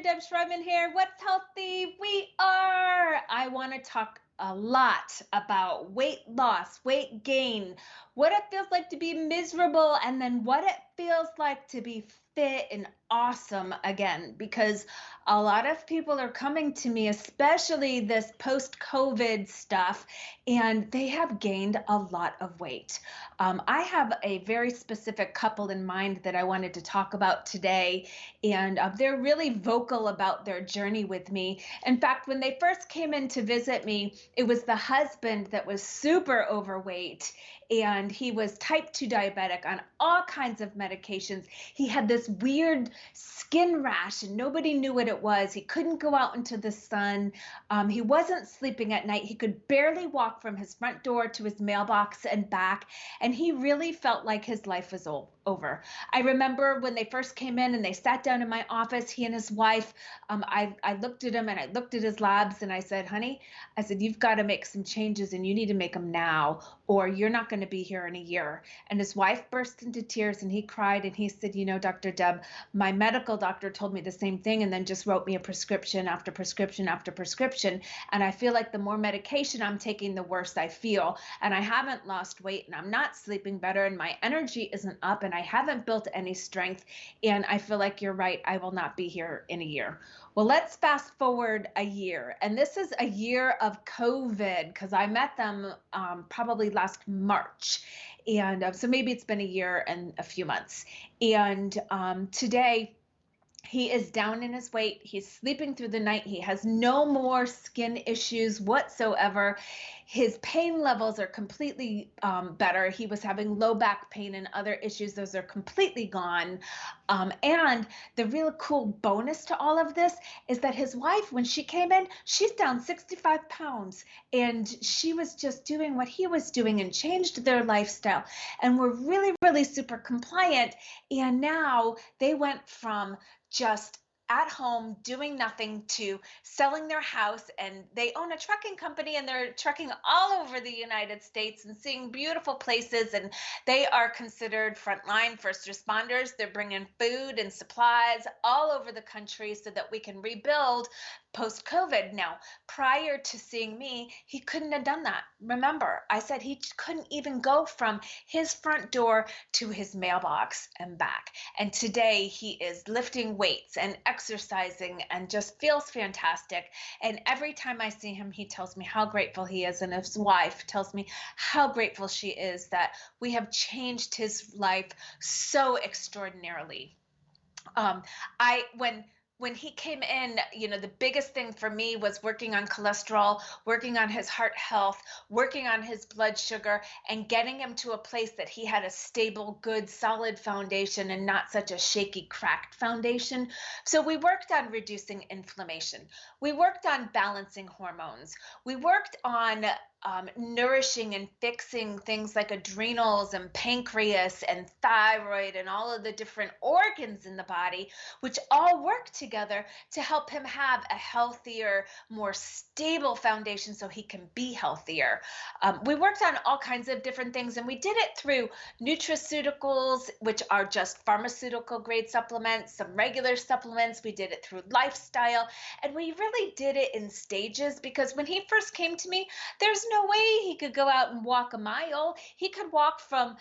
Deb Schreiman here. What's healthy? We are. I want to talk a lot about weight loss, weight gain, what it feels like to be miserable, and then what it feels like to be fit and awesome again. Because a lot of people are coming to me, especially this post COVID stuff, and they have gained a lot of weight. I have a very specific couple in mind that I wanted to talk about today, and they're really vocal about their journey with me. In fact, when they first came in to visit me, it was the husband that was super overweight, and he was type 2 diabetic on all kinds of medications. He had this weird skin rash and nobody knew what it was. He couldn't go out into the sun. He wasn't sleeping at night. He could barely walk from his front door to his mailbox and back, and he really felt like his life was over. I remember when they first came in and they sat down in my office, he and his wife, I looked at him and I looked at his labs and I said, honey, I said, you've got to make some changes and you need to make them now or you're not going to be here in a year. And his wife burst into tears and he cried and he said, you know, Dr. Deb, my medical doctor told me the same thing and then just wrote me a prescription after prescription after prescription. And I feel like the more medication I'm taking, the worse I feel. And I haven't lost weight and I'm not sleeping better and my energy isn't up and I haven't built any strength. And I feel like you're right. I will not be here in a year. Well, let's fast forward a year. And this is a year of COVID because I met them probably last March. And so maybe it's been a year and a few months. And today, he is down in his weight. He's sleeping through the night. He has no more skin issues whatsoever. His pain levels are completely better. He was having low back pain and other issues. Those are completely gone. And the real cool bonus to all of this is that his wife, when she came in, she's down 65 pounds. And she was just doing what he was doing and changed their lifestyle. And we're really, really super compliant. And now they went from just at home doing nothing to selling their house, and they own a trucking company and they're trucking all over the United States and seeing beautiful places, and they are considered frontline first responders. They're bringing food and supplies all over the country so that we can rebuild post-COVID. Now, prior to seeing me, he couldn't have done that. Remember, I said he couldn't even go from his front door to his mailbox and back. And today he is lifting weights and exercising and just feels fantastic. And every time I see him, he tells me how grateful he is. And his wife tells me how grateful she is that we have changed his life so extraordinarily. When he came in, you know, the biggest thing for me was working on cholesterol, working on his heart health, working on his blood sugar, and getting him to a place that he had a stable, good, solid foundation and not such a shaky, cracked foundation. So we worked on reducing inflammation. We worked on balancing hormones. We worked on nourishing and fixing things like adrenals and pancreas and thyroid and all of the different organs in the body, which all work together to help him have a healthier, more stable foundation so he can be healthier. We worked on all kinds of different things, and we did it through nutraceuticals, which are just pharmaceutical grade supplements, some regular supplements. We did it through lifestyle, and we really did it in stages because when he first came to me, there's no way he could go out and walk a mile. He could walk from,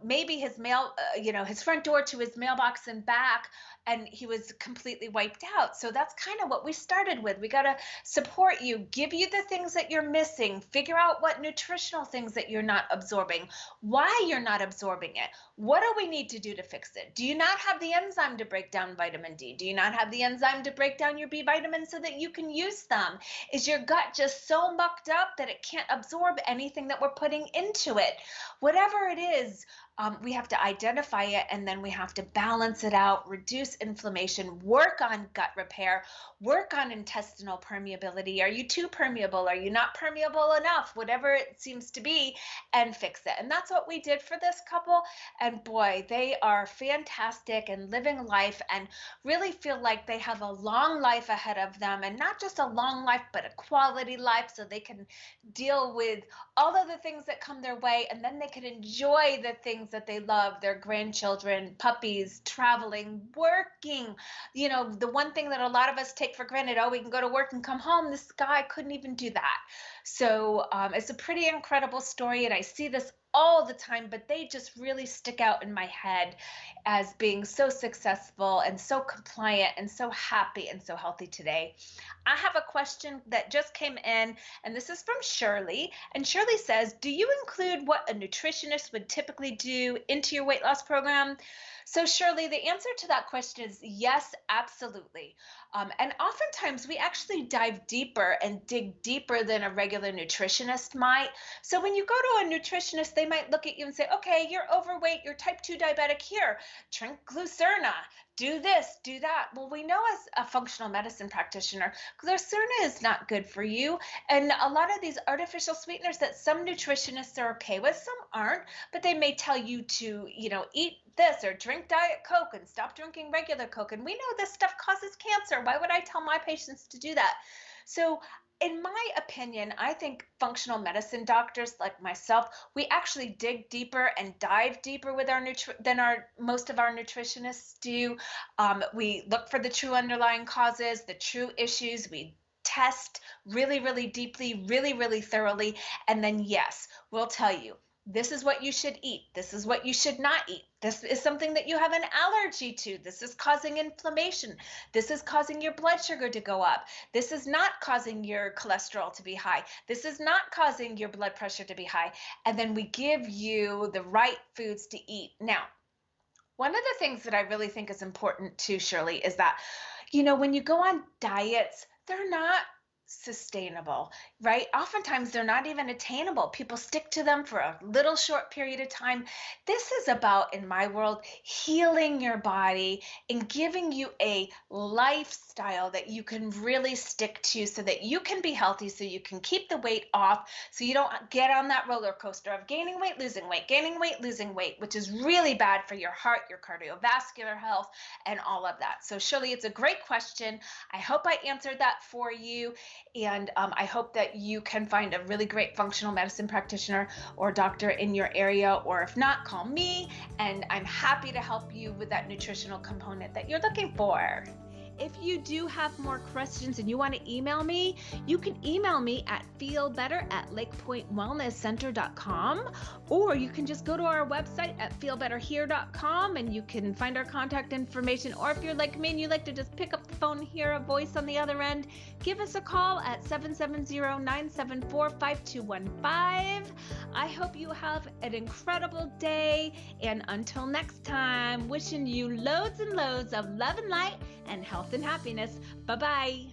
maybe his front door to his mailbox and back, and he was completely wiped out. So that's kind of what we started with. We got to support you, give you the things that you're missing, figure out what nutritional things that you're not absorbing, why you're not absorbing it. What do we need to do to fix it? Do you not have the enzyme to break down vitamin D? Do you not have the enzyme to break down your B vitamins so that you can use them? Is your gut just so mucked up that it can't absorb anything that we're putting into it? Whatever it is, we have to identify it, and then we have to balance it out, reduce inflammation, work on gut repair, work on intestinal permeability. Are you too permeable? Are you not permeable enough? Whatever it seems to be, and fix it. And that's what we did for this couple. And boy, they are fantastic and living life and really feel like they have a long life ahead of them, and not just a long life, but a quality life, so they can deal with all of the things that come their way, and then they can enjoy the things things that they love, their grandchildren, puppies, traveling, working. The one thing that a lot of us take for granted, oh, we can go to work and come home. This guy couldn't even do that. So it's a pretty incredible story, and I see this all the time, but they just really stick out in my head as being so successful and so compliant and so happy and so healthy today. I have a question that just came in, and this is from Shirley. And Shirley says, do you include what a nutritionist would typically do into your weight loss program? So Shirley, the answer to that question is yes, absolutely. And oftentimes we actually dive deeper and dig deeper than a regular nutritionist might. So when you go to a nutritionist, they might look at you and say, okay, you're overweight, you're type 2 diabetic, here, drink Glucerna, do this, do that. Well, we know as a functional medicine practitioner, Glucerna is not good for you. And a lot of these artificial sweeteners that some nutritionists are okay with, some aren't, but they may tell you to, eat this or drink Diet Coke and stop drinking regular Coke. And we know this stuff causes cancer. Why would I tell my patients to do that? So in my opinion, I think functional medicine doctors like myself, we actually dig deeper and dive deeper with than most of our nutritionists do. We look for the true underlying causes, the true issues. We test really, really deeply, really, really thoroughly. And then, yes, we'll tell you, this is what you should eat. This is what you should not eat. This is something that you have an allergy to. This is causing inflammation. This is causing your blood sugar to go up. This is not causing your cholesterol to be high. This is not causing your blood pressure to be high. And then we give you the right foods to eat. Now, one of the things that I really think is important too, Shirley, is that, when you go on diets, they're not sustainable, right? Oftentimes they're not even attainable. People stick to them for a little short period of time. This is about, in my world, healing your body and giving you a lifestyle that you can really stick to so that you can be healthy, so you can keep the weight off, so you don't get on that roller coaster of gaining weight, losing weight, gaining weight, losing weight, which is really bad for your heart, your cardiovascular health, and all of that. So Shirley, it's a great question. I hope I answered that for you. And I hope that you can find a really great functional medicine practitioner or doctor in your area, or if not, call me, and I'm happy to help you with that nutritional component that you're looking for. If you do have more questions and you want to email me, you can email me at feelbetter@lakepointwellnesscenter.com, or you can just go to our website at feelbetterhere.com and you can find our contact information. Or if you're like me and you like to just pick up the phone and hear a voice on the other end, give us a call at 770-974-5215. I hope you have an incredible day, and until next time, wishing you loads and loads of love and light and health and happiness. Bye-bye.